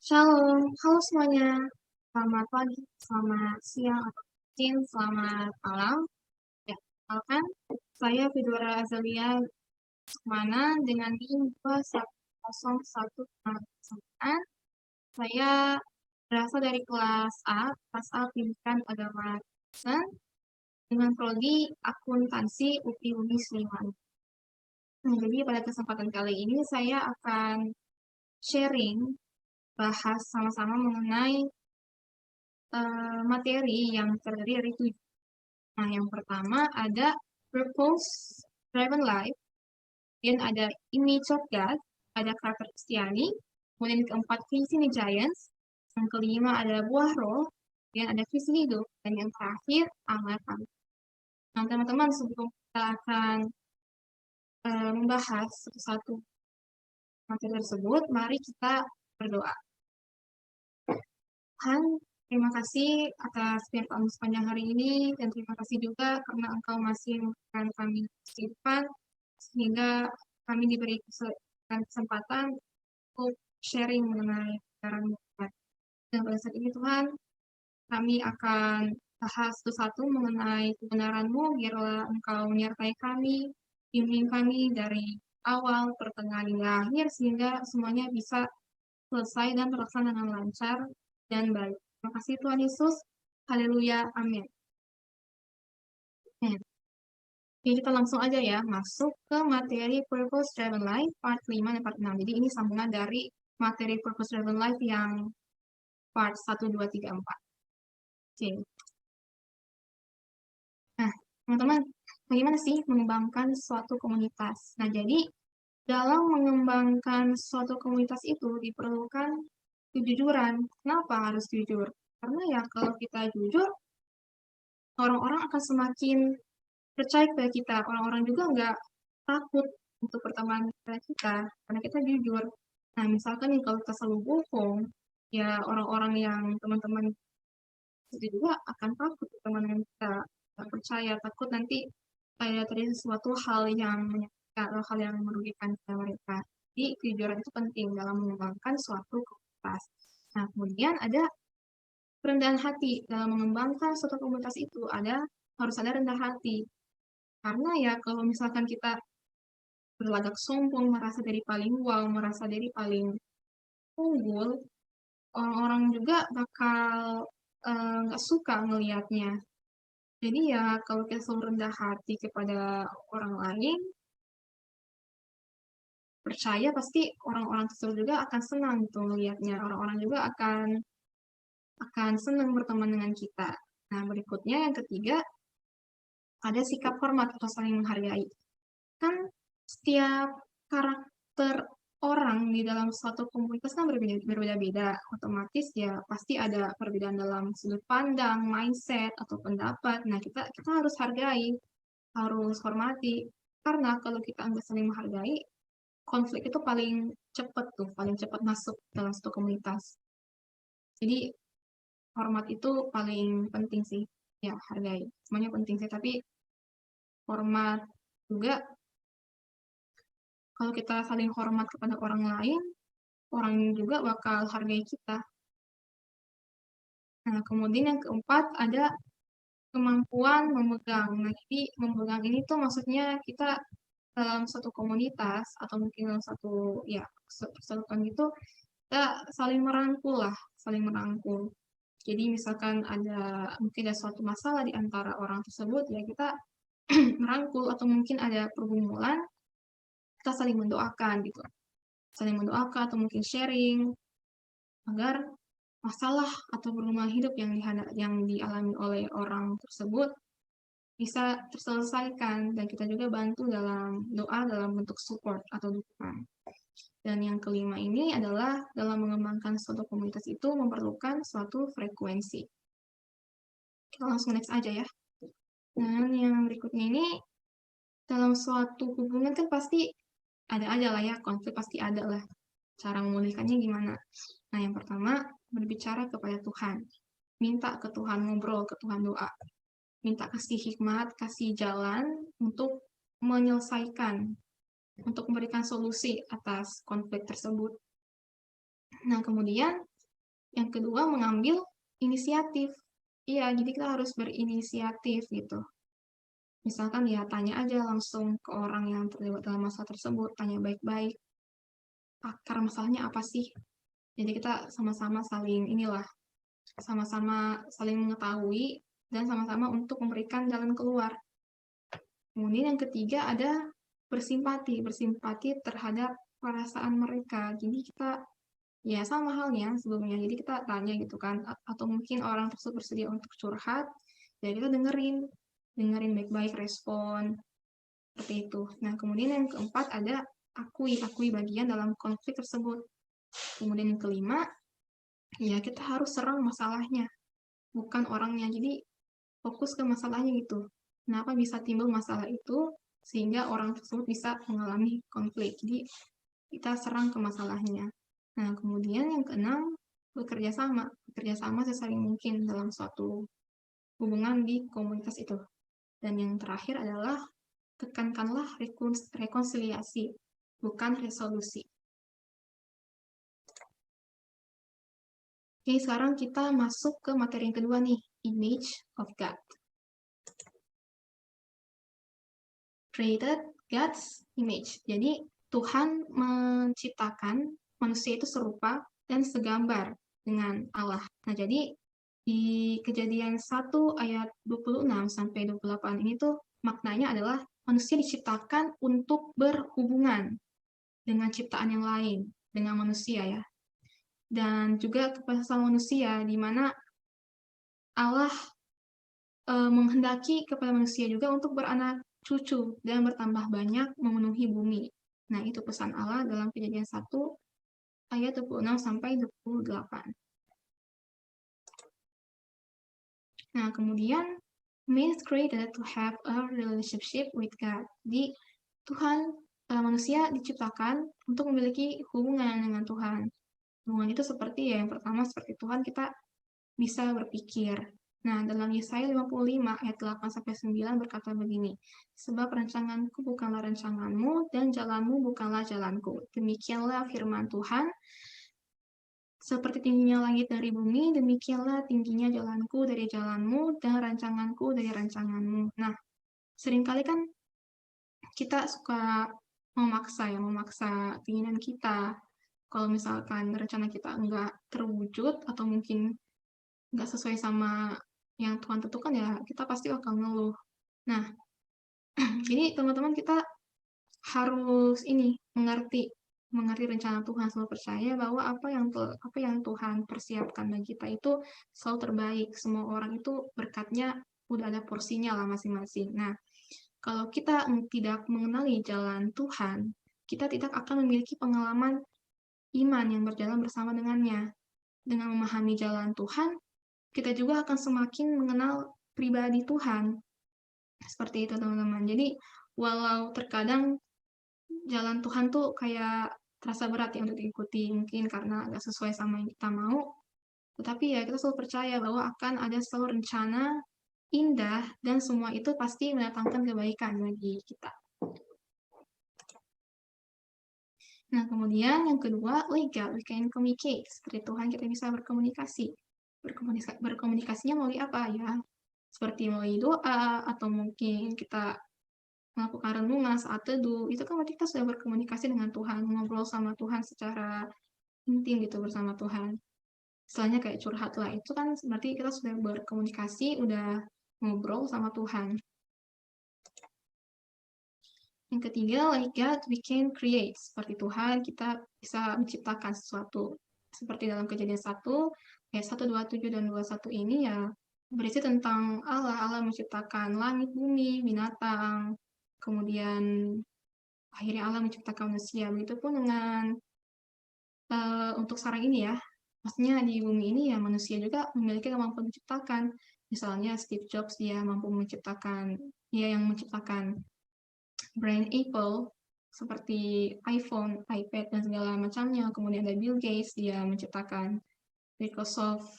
Shalom, halo semuanya. Selamat pagi, selamat siang, atau mungkin selamat malam. Ya, kenalkan, saya Fedora Azalia Sukmana dengan NIM 2101. Saya berasal dari kelas A Pendidikan Agama Kristen, dengan prodi akuntansi UPI Uni Sliman. Nah, jadi pada kesempatan kali ini saya akan sharing, bahas sama-sama mengenai materi yang terdiri dari 7. Nah, yang pertama ada purpose driven life, kemudian ada image of God, ada karakter Kristiani, kemudian yang keempat visi giants, yang kelima ada buah roh, kemudian ada visi hidup, dan yang terakhir amal kami. Nah, teman-teman, sebelum kita akan membahas satu-satu materi tersebut, mari kita berdoa. Tuhan, terima kasih atas firman sepanjang hari ini, dan terima kasih juga karena Engkau masih memberikan kami kehidupan, sehingga kami diberi kesempatan untuk sharing mengenai kebenaran-Mu. Dan pada saat ini Tuhan, kami akan bahas satu-satu mengenai kebenaran-Mu, biarlah Engkau menyertai kami, bimbing kami dari awal, pertengahan, hingga akhir, sehingga semuanya bisa selesai dan terlaksana dengan lancar dan baik. Terima kasih Tuhan Yesus. Haleluya. Amin. Jadi kita langsung aja ya masuk ke materi Purpose Driven Life part 5 dan part 6. Jadi ini sambungan dari materi Purpose Driven Life yang part 1, 2, 3, 4. Oke. Nah, teman-teman, bagaimana sih mengembangkan suatu komunitas? Nah, jadi dalam mengembangkan suatu komunitas itu diperlukan kejujuran. Kenapa harus jujur? Karena ya kalau kita jujur, orang-orang akan semakin percaya kepada kita. Orang-orang juga nggak takut untuk berteman dengan kita, karena kita jujur. Nah, misalkan nih kalau kita selalu bohong, ya orang-orang yang teman-teman itu juga akan takut berteman dengan kita, nggak percaya, takut nanti ada terjadi sesuatu hal yang menyakitkan atau hal yang merugikan kepada mereka. Jadi kejujuran itu penting dalam mengembangkan suatu komunitas. Nah, kemudian ada kerendahan hati. Dalam mengembangkan suatu komunitas itu harus ada rendah hati. Karena ya kalau misalkan kita berlagak sombong, merasa dari paling wow, merasa dari paling unggul, orang-orang juga bakal nggak suka ngelihatnya. Jadi ya kalau kita selalu rendah hati kepada orang lain, percaya pasti orang-orang tersebut juga akan senang tuh melihatnya. Orang-orang juga akan senang berteman dengan kita. Nah, berikutnya yang ketiga, ada sikap hormat atau saling menghargai. Kan setiap karakter orang di dalam suatu komunitas kan berbeda-beda. Otomatis ya pasti ada perbedaan dalam sudut pandang, mindset, atau pendapat. Nah, kita harus hargai, harus hormati. Karena kalau kita nggak saling menghargai, konflik itu paling cepat masuk dalam suatu komunitas. Jadi hormat itu paling penting sih. Ya, hargai. Semuanya penting sih, tapi hormat juga. Kalau kita saling hormat kepada orang lain, orang juga bakal hargai kita. Nah, kemudian yang keempat ada kemampuan memegang. Nah, jadi memegang ini tuh maksudnya kita dalam satu komunitas atau mungkin dalam satu ya persatuan gitu, kita saling merangkul lah, saling merangkul. Jadi misalkan mungkin ada suatu masalah di antara orang tersebut, ya kita merangkul, atau mungkin ada pergumulan, kita saling mendoakan gitu. Saling mendoakan atau mungkin sharing agar masalah atau pergumulan hidup yang dialami oleh orang tersebut bisa terselesaikan, dan kita juga bantu dalam doa dalam bentuk support atau dukungan. Dan yang kelima ini adalah dalam mengembangkan suatu komunitas itu memerlukan suatu frekuensi. Kita langsung next aja ya. Dan yang berikutnya ini, dalam suatu hubungan kan pasti ada aja lah ya, konflik pasti ada lah. Cara memulihkannya gimana? Nah, yang pertama, berbicara kepada Tuhan. Minta ke Tuhan, ngobrol ke Tuhan, doa. Minta kasih hikmat, kasih jalan untuk menyelesaikan, untuk memberikan solusi atas konflik tersebut. Nah, kemudian Yang kedua, mengambil inisiatif. Iya, jadi kita harus berinisiatif gitu. Misalkan ya tanya aja langsung ke orang yang terlibat dalam masalah tersebut, tanya baik-baik, akar masalahnya apa sih? Jadi kita sama-sama saling sama-sama saling mengetahui dan sama-sama untuk memberikan jalan keluar. Kemudian yang ketiga ada bersimpati terhadap perasaan mereka. Jadi kita ya sama halnya sebelumnya. Jadi kita tanya gitu kan, atau mungkin orang tersebut bersedia untuk curhat, jadi kita dengerin baik-baik respon seperti itu. Nah, kemudian yang keempat ada akui bagian dalam konflik tersebut. Kemudian yang kelima, ya kita harus serang masalahnya, bukan orangnya. Jadi fokus ke masalahnya gitu. Kenapa bisa timbul masalah itu sehingga orang tersebut bisa mengalami konflik. Jadi kita serang ke masalahnya. Nah, kemudian yang keenam, bekerja sama sesaling mungkin dalam suatu hubungan di komunitas itu. Dan yang terakhir adalah tekankanlah rekonsiliasi, bukan resolusi. Oke, sekarang kita masuk ke materi yang kedua nih, image of God. Created God's image. Jadi, Tuhan menciptakan manusia itu serupa dan segambar dengan Allah. Nah, jadi di Kejadian 1 ayat 26 sampai 28 ini tuh maknanya adalah manusia diciptakan untuk berhubungan dengan ciptaan yang lain, dengan manusia ya. Dan juga kepada sesama manusia, di mana Allah menghendaki kepada manusia juga untuk beranak cucu dan bertambah banyak memenuhi bumi. Nah, itu pesan Allah dalam Kejadian 1 ayat 26 sampai 28. Nah, kemudian man is created to have a relationship with God. Jadi, manusia diciptakan untuk memiliki hubungan dengan Tuhan. Hubungan itu seperti ya, yang pertama seperti Tuhan kita bisa berpikir. Nah, dalam Yesaya 55 ayat 8-9 berkata begini, sebab rancanganku bukanlah rancanganmu dan jalanmu bukanlah jalanku. Demikianlah firman Tuhan, seperti tingginya langit dari bumi, demikianlah tingginya jalanku dari jalanmu dan rancanganku dari rancanganmu. Nah, seringkali kan kita suka memaksa keinginan kita. Kalau misalkan rencana kita enggak terwujud atau mungkin nggak sesuai sama yang Tuhan tentukan ya kita pasti akan ngeluh. Nah, jadi teman-teman kita harus mengerti rencana Tuhan, selalu percaya bahwa apa yang Tuhan persiapkan bagi kita itu selalu terbaik. Semua orang itu berkatnya udah ada porsinya lah masing-masing. Nah, kalau kita tidak mengenali jalan Tuhan, kita tidak akan memiliki pengalaman iman yang berjalan bersama dengannya. Dengan memahami jalan Tuhan, kita juga akan semakin mengenal pribadi Tuhan. Seperti itu, teman-teman. Jadi, walau terkadang jalan Tuhan tuh kayak terasa berat ya untuk diikuti, mungkin karena nggak sesuai sama yang kita mau, tetapi ya kita selalu percaya bahwa akan ada selalu rencana indah, dan semua itu pasti mendatangkan kebaikan bagi kita. Nah, kemudian yang kedua, legal, we can communicate. Seperti Tuhan kita bisa berkomunikasi. Berkomunikasinya melalui apa ya? Seperti melalui doa, atau mungkin kita melakukan renungan saat teduh, itu kan berarti kita sudah berkomunikasi dengan Tuhan, ngobrol sama Tuhan secara intim gitu bersama Tuhan. Istilahnya kayak curhat lah, itu kan berarti kita sudah berkomunikasi, udah ngobrol sama Tuhan. Yang ketiga, like God, we can create. Seperti Tuhan, kita bisa menciptakan sesuatu. Seperti dalam Kejadian 1, ayat 1, 27, dan 21 ini ya berisi tentang Allah. Allah menciptakan langit, bumi, binatang, kemudian akhirnya Allah menciptakan manusia. Begitupun dengan untuk sekarang ini ya, maksudnya di bumi ini ya manusia juga memiliki kemampuan menciptakan. Misalnya Steve Jobs, dia yang menciptakan brand Apple, seperti iPhone, iPad, dan segala macamnya. Kemudian ada Bill Gates, dia menciptakan Microsoft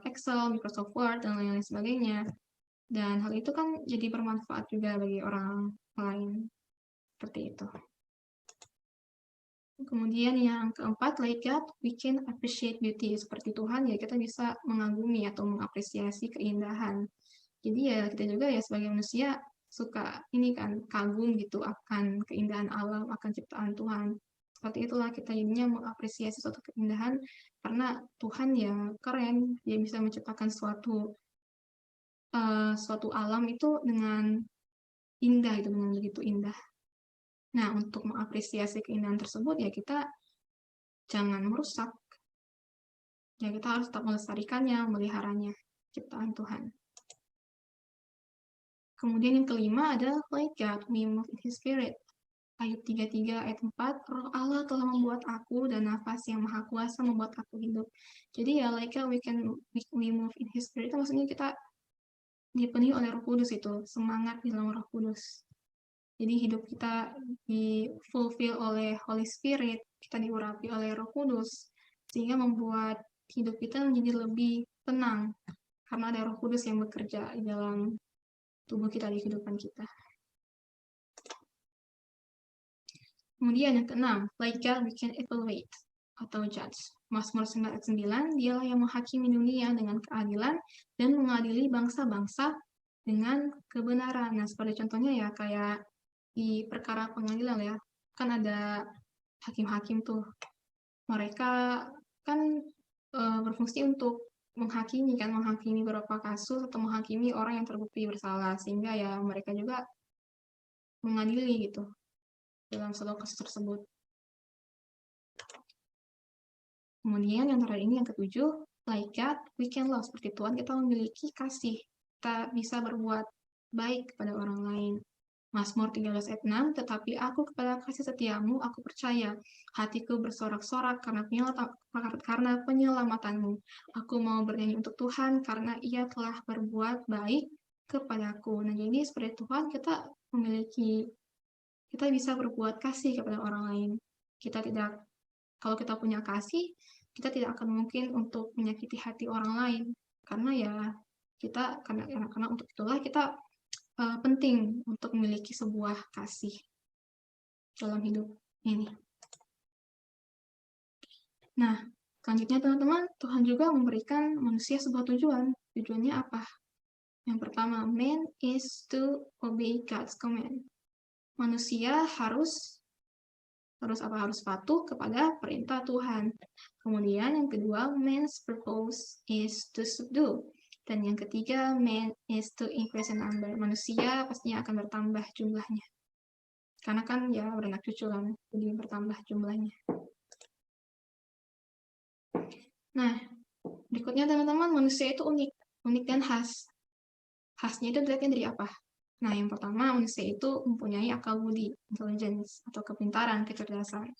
Excel, Microsoft Word, dan lain-lain sebagainya. Dan hal itu kan jadi bermanfaat juga bagi orang lain. Seperti itu. Kemudian yang keempat, like God, we can appreciate beauty. Seperti Tuhan, ya kita bisa mengagumi atau mengapresiasi keindahan. Jadi ya kita juga ya sebagai manusia suka ini kan kagum gitu akan keindahan alam, akan ciptaan Tuhan. Seperti itulah kita jadinya mengapresiasi suatu keindahan karena Tuhan ya keren, dia bisa menciptakan suatu alam itu dengan indah itu dengan begitu indah. Nah, untuk mengapresiasi keindahan tersebut ya kita jangan merusak. Ya kita harus tetap melestarikannya, meliharanya, ciptaan Tuhan. Kemudian yang kelima adalah like God, we move in His Spirit. Ayub 33 ayat 4, Roh Allah telah membuat aku dan nafas yang maha kuasa membuat aku hidup. Jadi ya like God, we move in His Spirit, itu maksudnya kita dipenuhi oleh Roh Kudus itu, semangat di dalam Roh Kudus. Jadi hidup kita di-fulfill oleh Holy Spirit, kita diurapi oleh Roh Kudus, sehingga membuat hidup kita menjadi lebih tenang, karena ada Roh Kudus yang bekerja di dalam tubuh kita, di kehidupan kita. Kemudian yang keenam, like God we can evaluate atau judge. Mazmur 9 ayat 9, dialah yang menghakimi dunia dengan keadilan dan mengadili bangsa-bangsa dengan kebenaran. Nah, seperti contohnya ya, kayak di perkara pengadilan ya, kan ada hakim-hakim tuh. Mereka kan berfungsi untuk menghakimi beberapa kasus atau menghakimi orang yang terbukti bersalah, sehingga ya mereka juga mengadili gitu dalam suatu kasus tersebut. Kemudian yang terakhir ini yang ketujuh, like God, we can love. Seperti Tuhan, kita memiliki kasih. Kita bisa berbuat baik kepada orang lain. Mazmur 13 ayat 6, tetapi aku kepada kasih setiamu, aku percaya. Hatiku bersorak-sorak karena penyelamatanmu. Aku mau bernyanyi untuk Tuhan karena ia telah berbuat baik kepadaku. Nah, jadi seperti Tuhan, kita bisa berbuat kasih kepada orang lain. Kalau kita punya kasih, kita tidak akan mungkin untuk menyakiti hati orang lain. Karena ya, karena untuk itulah kita penting untuk memiliki sebuah kasih dalam hidup ini. Nah, selanjutnya teman-teman, Tuhan juga memberikan manusia sebuah tujuan. Tujuannya apa? Yang pertama, man is to obey God's command. Manusia harus patuh kepada perintah Tuhan. Kemudian yang kedua, man's purpose is to subdue. Dan yang ketiga, man is to increase in number. Manusia pastinya akan bertambah jumlahnya. Karena kan ya beranak cucu kan, jadi bertambah jumlahnya. Nah, berikutnya teman-teman, manusia itu unik dan khas. Khasnya itu dilihatnya dari apa? Nah, yang pertama, manusia itu mempunyai akal budi, intelligence, atau kepintaran, kecerdasan.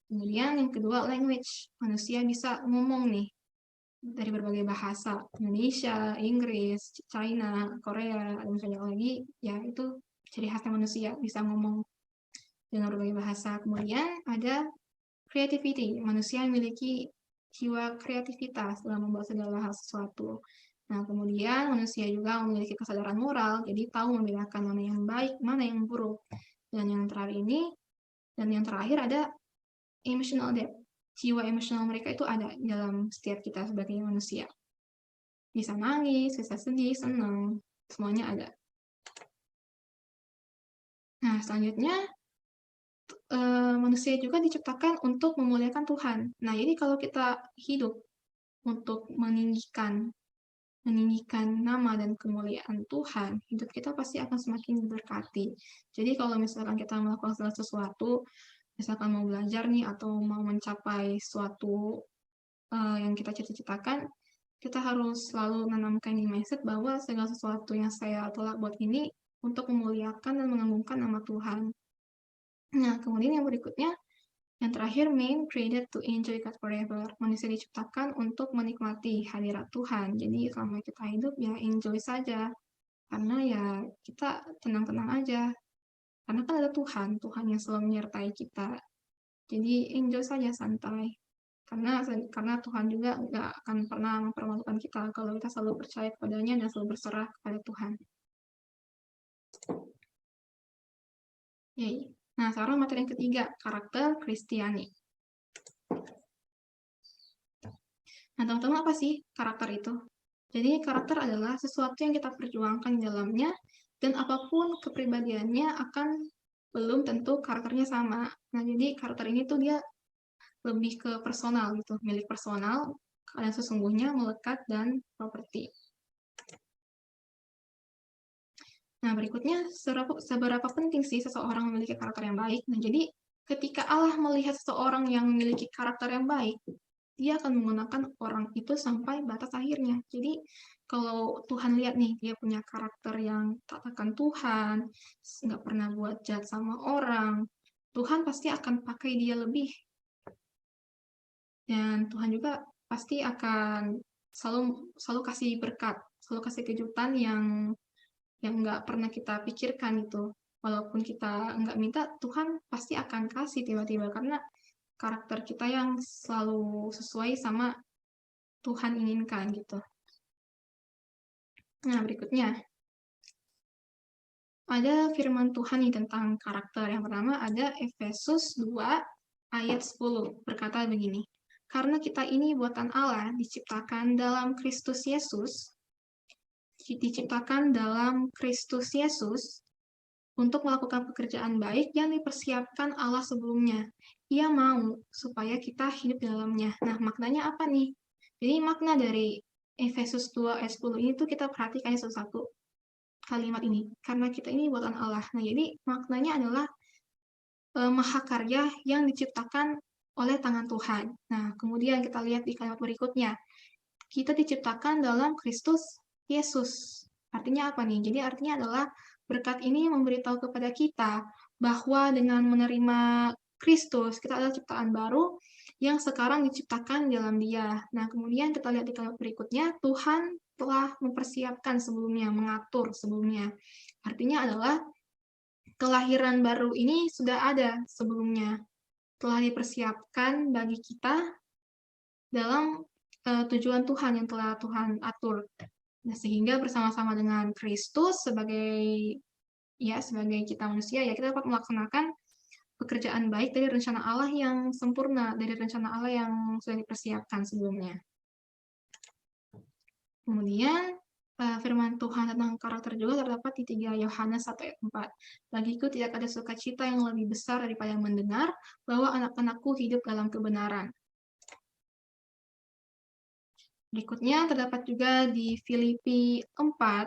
Kemudian yang kedua, language. Manusia bisa ngomong nih, dari berbagai bahasa. Indonesia, Inggris, China, Korea, dan banyak lagi, ya itu ciri khasnya manusia, bisa ngomong dengan berbagai bahasa. Kemudian ada creativity. Manusia memiliki jiwa kreativitas dalam membuat segala hal sesuatu. Nah, kemudian manusia juga memiliki kesadaran moral, jadi tahu membedakan mana yang baik, mana yang buruk. Dan yang terakhir ada emotional depth. Jiwa emosional mereka itu ada dalam setiap kita sebagai manusia. Bisa nangis, bisa sedih, senang, semuanya ada. Nah, selanjutnya manusia juga diciptakan untuk memuliakan Tuhan. Nah, jadi kalau kita hidup untuk meninggikan nama dan kemuliaan Tuhan, hidup kita pasti akan semakin diberkati. Jadi kalau misalkan kita melakukan segala sesuatu, misalkan mau belajar nih atau mau mencapai suatu yang kita cita-citakan, kita harus selalu menanamkan di mindset bahwa segala sesuatu yang saya telah buat ini untuk memuliakan dan mengagungkan nama Tuhan. Nah, kemudian yang berikutnya, yang terakhir, man created to enjoy God forever. Manusia diciptakan untuk menikmati hadirat Tuhan. Jadi selama kita hidup ya enjoy saja. Karena ya kita tenang-tenang aja. Karena kan ada Tuhan yang selalu menyertai kita. Jadi enjoy saja, santai. Karena Tuhan juga nggak akan pernah mempermalukan kita kalau kita selalu percaya kepadanya dan selalu berserah kepada Tuhan. Yay. Nah, sekarang materi yang ketiga, karakter Kristiani. Nah, teman-teman, apa sih karakter itu? Jadi, karakter adalah sesuatu yang kita perjuangkan di dalamnya, dan apapun kepribadiannya akan belum tentu karakternya sama. Nah, jadi karakter ini tuh dia lebih ke personal gitu, milik personal, keadaan sesungguhnya, melekat, dan properti. Nah, berikutnya, seberapa penting sih seseorang memiliki karakter yang baik? Nah, jadi ketika Allah melihat seseorang yang memiliki karakter yang baik, dia akan menggunakan orang itu sampai batas akhirnya. Jadi, kalau Tuhan lihat nih, dia punya karakter yang taat akan Tuhan, nggak pernah buat jahat sama orang, Tuhan pasti akan pakai dia lebih. Dan Tuhan juga pasti akan selalu kasih berkat, selalu kasih kejutan yang nggak pernah kita pikirkan itu. Walaupun kita nggak minta, Tuhan pasti akan kasih tiba-tiba, karena karakter kita yang selalu sesuai sama Tuhan inginkan gitu. Nah, berikutnya, ada firman Tuhan nih tentang karakter. Yang pertama ada Efesus 2 ayat 10, berkata begini, karena kita ini buatan Allah, diciptakan dalam Kristus Yesus untuk melakukan pekerjaan baik yang dipersiapkan Allah sebelumnya. Ia mau supaya kita hidup di dalamnya. Nah, maknanya apa nih? Jadi makna dari Efesus 2 ayat 10 ini tuh kita perhatikan satu-satu kalimat ini. Karena kita ini buatan Allah. Nah, jadi maknanya adalah mahakarya yang diciptakan oleh tangan Tuhan. Nah, kemudian kita lihat di kalimat berikutnya. Kita diciptakan dalam Kristus Yesus. Artinya apa nih? Jadi artinya adalah berkat ini memberitahu kepada kita bahwa dengan menerima Kristus, kita adalah ciptaan baru yang sekarang diciptakan dalam Dia. Nah, kemudian kita lihat di kalimat berikutnya, Tuhan telah mempersiapkan sebelumnya, mengatur sebelumnya. Artinya adalah kelahiran baru ini sudah ada sebelumnya, telah dipersiapkan bagi kita dalam tujuan Tuhan yang telah Tuhan atur. Nah, sehingga bersama-sama dengan Kristus sebagai kita manusia, ya kita dapat melaksanakan pekerjaan baik dari rencana Allah yang sempurna, dari rencana Allah yang sudah dipersiapkan sebelumnya. Kemudian firman Tuhan tentang karakter juga terdapat di 3 Yohanes 1 ayat 4. Bagiku tidak ada sukacita yang lebih besar daripada mendengar bahwa anak-anakku hidup dalam kebenaran. Berikutnya terdapat juga di Filipi 4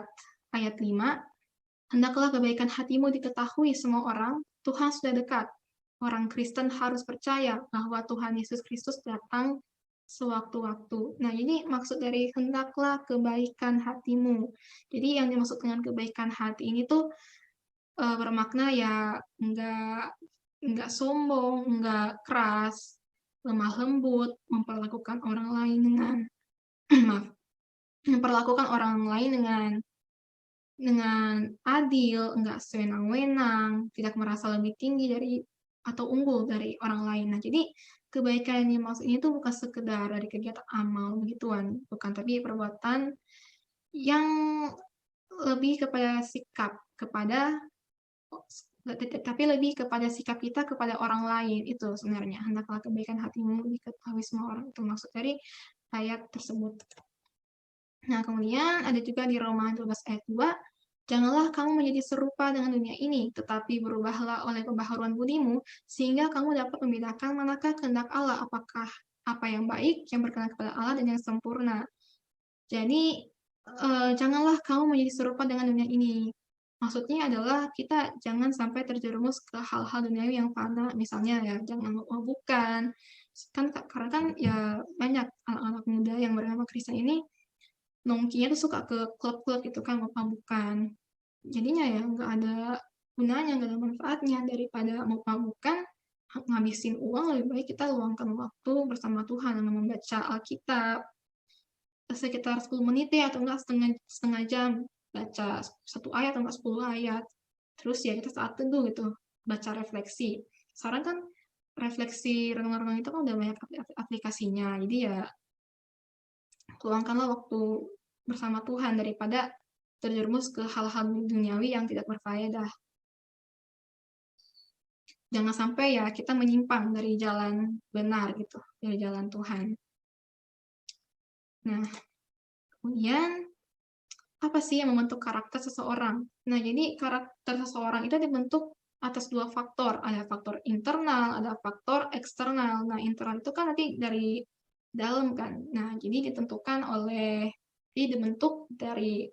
ayat 5. Hendaklah kebaikan hatimu diketahui semua orang, Tuhan sudah dekat. Orang Kristen harus percaya bahwa Tuhan Yesus Kristus datang sewaktu-waktu. Nah, jadi maksud dari hendaklah kebaikan hatimu. Jadi yang dimaksud dengan kebaikan hati ini tuh bermakna ya nggak sombong, nggak keras, lemah lembut, memperlakukan orang lain dengan maaf, memperlakukan orang lain dengan adil, nggak sewenang-wenang, tidak merasa lebih tinggi dari atau unggul dari orang lain. Nah, jadi kebaikan yang dimaksud ini tuh bukan sekedar dari kegiatan amal begituan, bukan, tapi perbuatan yang lebih kepada sikap tapi lebih kepada sikap kita kepada orang lain. Itu sebenarnya hendaklah kebaikan hatimu diketahui semua orang, itu maksud dari ayat tersebut. Nah, kemudian ada juga di Roma 12 ayat 2, janganlah kamu menjadi serupa dengan dunia ini, tetapi berubahlah oleh pembaharuan budimu, sehingga kamu dapat membedakan manakah kehendak Allah, apakah apa yang baik, yang berkenan kepada Allah, dan yang sempurna. Jadi, janganlah kamu menjadi serupa dengan dunia ini. Maksudnya adalah kita jangan sampai terjerumus ke hal-hal duniawi yang fana, misalnya ya jangan mabuk-mabukan. Karena kan ya banyak anak-anak muda yang bernama Kristen ini nongkinya tuh suka ke klub-klub gitu kan, mabuk-mabukan. Jadinya ya nggak ada gunanya, nggak ada manfaatnya. Daripada mabuk-mabukan, ngabisin uang, lebih baik kita luangkan waktu bersama Tuhan dengan membaca Alkitab sekitar 10 menit ya, atau enggak setengah jam baca 1 ayat atau enggak 10 ayat. Terus ya kita saat teduh gitu, baca refleksi. Sekarang kan refleksi renungan-renungan itu kan udah banyak aplikasinya. Jadi ya luangkanlah waktu bersama Tuhan daripada terjerumus ke hal-hal duniawi yang tidak berfaedah. Jangan sampai ya kita menyimpang dari jalan benar gitu, dari jalan Tuhan. Nah, kemudian apa sih yang membentuk karakter seseorang? Nah, jadi karakter seseorang itu dibentuk atas dua faktor. Ada faktor internal, ada faktor eksternal. Nah, internal itu kan nanti dari dalam kan. Nah, jadi ditentukan oleh, jadi dibentuk dari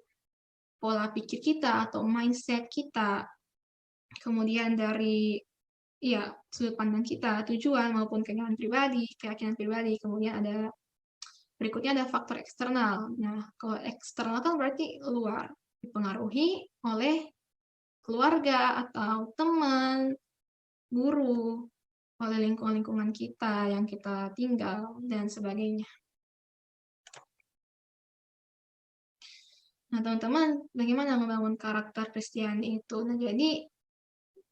pola pikir kita atau mindset kita. Kemudian dari ya sudut pandang kita, tujuan maupun keyakinan pribadi. Kemudian ada berikutnya ada faktor eksternal. Nah, kalau eksternal kan berarti luar, dipengaruhi oleh keluarga atau teman, guru, oleh lingkungan-lingkungan kita yang kita tinggal, dan sebagainya. Nah, teman-teman, bagaimana membangun karakter Kristiani itu? Nah, jadi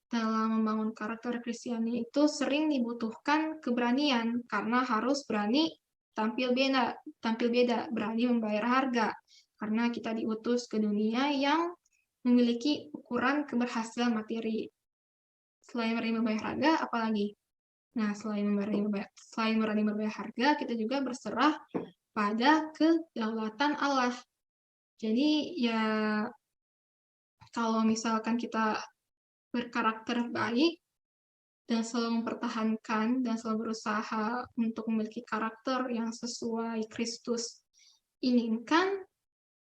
dalam membangun karakter Kristiani itu sering dibutuhkan keberanian, karena harus berani tampil beda, berani membayar harga, karena kita diutus ke dunia yang memiliki ukuran keberhasilan materi. Selain berani membayar harga, apalagi? Nah, selain berani membayar harga, kita juga berserah pada kedaulatan Allah. Jadi, ya, kalau misalkan kita berkarakter baik, dan selalu mempertahankan dan selalu berusaha untuk memiliki karakter yang sesuai Kristus inginkan,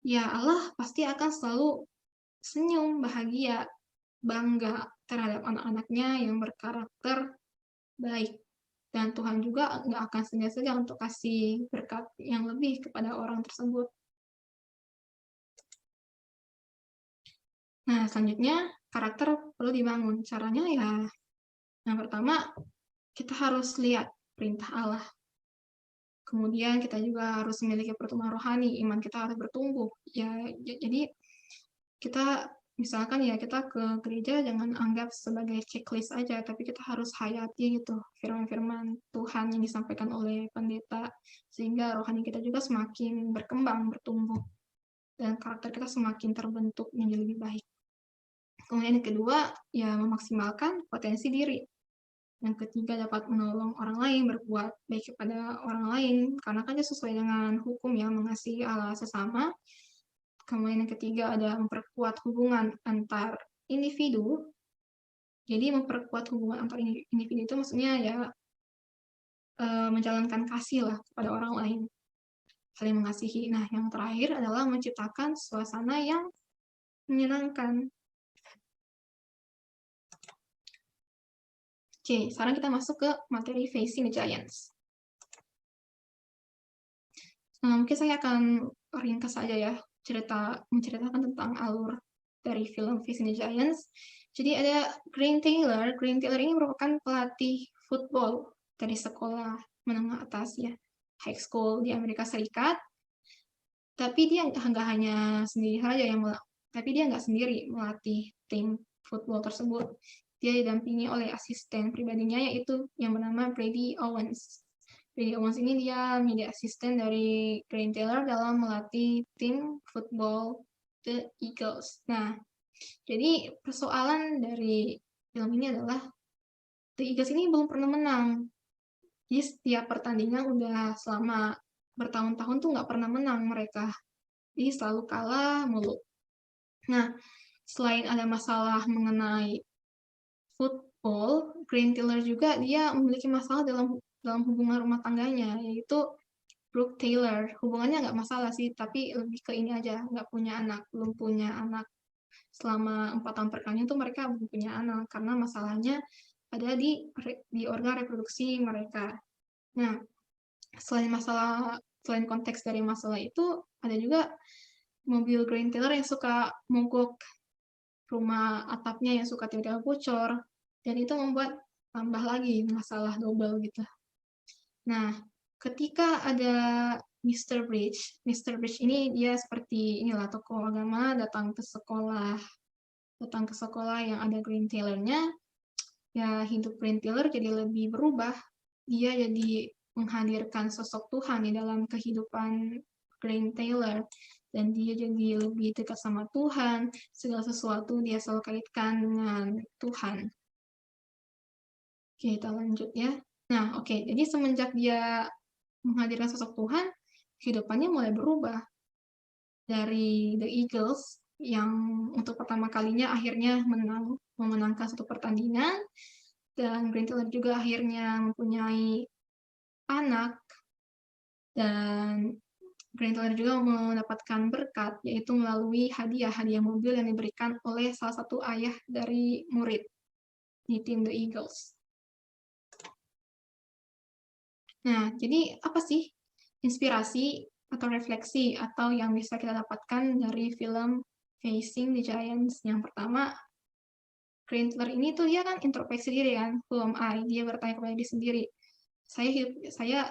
ya Allah pasti akan selalu senyum, bahagia, bangga terhadap anak-anaknya yang berkarakter baik. Dan Tuhan juga nggak akan segan-segan untuk kasih berkat yang lebih kepada orang tersebut. Nah, selanjutnya karakter perlu dibangun. Caranya ya, yang pertama kita harus lihat perintah Allah. Kemudian kita juga harus memiliki pertumbuhan rohani, iman kita harus bertumbuh. Ya, jadi kita misalkan ya kita ke gereja jangan anggap sebagai checklist aja, tapi kita harus hayati gitu firman-firman Tuhan yang disampaikan oleh pendeta, sehingga rohani kita juga semakin berkembang, bertumbuh, dan karakter kita semakin terbentuk menjadi lebih baik. Kemudian yang kedua, ya memaksimalkan potensi diri. Yang ketiga, dapat menolong orang lain, berbuat baik kepada orang lain, karena kan dia sesuai dengan hukum ya, mengasihi Allah sesama. Kemudian yang ketiga ada memperkuat hubungan antar individu. Jadi memperkuat hubungan antar individu itu maksudnya ya menjalankan kasih lah kepada orang lain, saling mengasihi. Nah, yang terakhir adalah menciptakan suasana yang menyenangkan. Oke, sekarang kita masuk ke materi Facing the Giants. Nah, mungkin saya akan ringkas saja ya, menceritakan tentang alur dari film Facing the Giants. Jadi ada Green Taylor. Green Taylor ini merupakan pelatih football dari sekolah menengah atas ya, high school di Amerika Serikat. Tapi dia nggak hanya sendiri saja tapi dia nggak sendiri melatih tim football tersebut. Dia didampingi oleh asisten pribadinya, yaitu yang bernama Brady Owens. Brady Owens ini dia menjadi asisten dari Green Taylor dalam melatih tim football The Eagles. Nah, jadi persoalan dari film ini adalah The Eagles ini belum pernah menang. Jadi setiap pertandingan udah selama bertahun-tahun tuh nggak pernah menang mereka. Jadi selalu kalah mulu. Nah, selain ada masalah mengenai football, Green Taylor juga dia memiliki masalah dalam hubungan rumah tangganya, yaitu Brooke Taylor. Hubungannya nggak masalah sih, tapi lebih ke ini aja, nggak punya anak, belum punya anak. Selama 4 tahun pernikahannya tuh mereka belum punya anak, karena masalahnya ada di organ reproduksi mereka. Nah, selain konteks dari masalah itu, ada juga mobil Green Taylor yang suka mogok, rumah atapnya yang suka tiba-tiba bocor, dan itu membuat tambah lagi masalah double gitu. Nah, ketika ada Mr. Bridge ini dia seperti inilah tokoh agama datang ke sekolah yang ada Green Taylor-nya, ya hidup Green Taylor jadi lebih berubah. Dia jadi menghadirkan sosok Tuhan di dalam kehidupan Green Taylor, dan dia jadi lebih dekat sama Tuhan, segala sesuatu dia selalu kaitkan dengan Tuhan. Oke, kita lanjut ya. Nah, oke, jadi semenjak dia menghadirkan sosok Tuhan, kehidupannya mulai berubah. Dari The Eagles yang untuk pertama kalinya akhirnya memenangkan satu pertandingan, dan Grant Taylor juga akhirnya mempunyai anak, dan Grant Taylor juga mendapatkan berkat, yaitu melalui hadiah mobil yang diberikan oleh salah satu ayah dari murid di tim The Eagles. Nah, jadi apa sih inspirasi atau refleksi atau yang bisa kita dapatkan dari film Facing the Giants? Yang pertama, Grant Taylor ini tuh dia kan introspeksi diri kan, who am I? Dia bertanya kepada diri sendiri, saya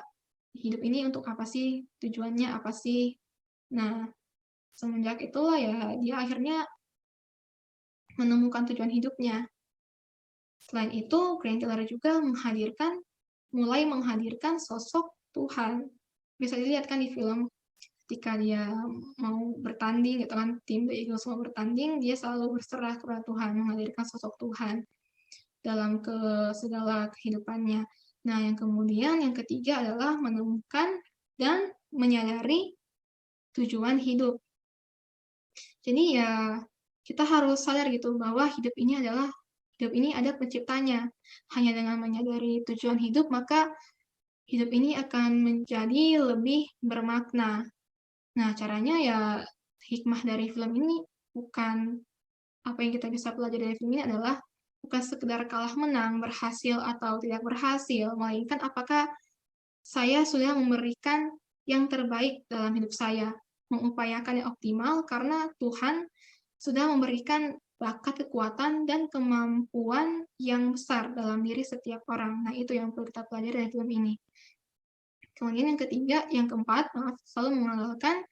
hidup ini untuk apa sih? Tujuannya apa sih? Nah, semenjak itulah ya dia akhirnya menemukan tujuan hidupnya. Selain itu, Grant Taylor juga mulai menghadirkan sosok Tuhan. Bisa dilihat kan di film, ketika dia mau bertanding gitu kan, tim The Eagles mau bertanding, dia selalu berserah kepada Tuhan, menghadirkan sosok Tuhan dalam segala kehidupannya. Nah, yang ketiga adalah menemukan dan menyadari tujuan hidup. Jadi ya kita harus sadar gitu bahwa hidup ini ada penciptanya. Hanya dengan menyadari tujuan hidup, maka hidup ini akan menjadi lebih bermakna. Nah, caranya ya hikmah dari film ini bukan apa yang kita bisa pelajari dari film ini adalah bukan sekedar kalah menang, berhasil atau tidak berhasil, melainkan apakah saya sudah memberikan yang terbaik dalam hidup saya, mengupayakan yang optimal karena Tuhan sudah memberikan bakat, kekuatan, dan kemampuan yang besar dalam diri setiap orang. Nah, itu yang perlu kita pelajari dari film ini. Kemudian yang keempat, selalu mengandalkan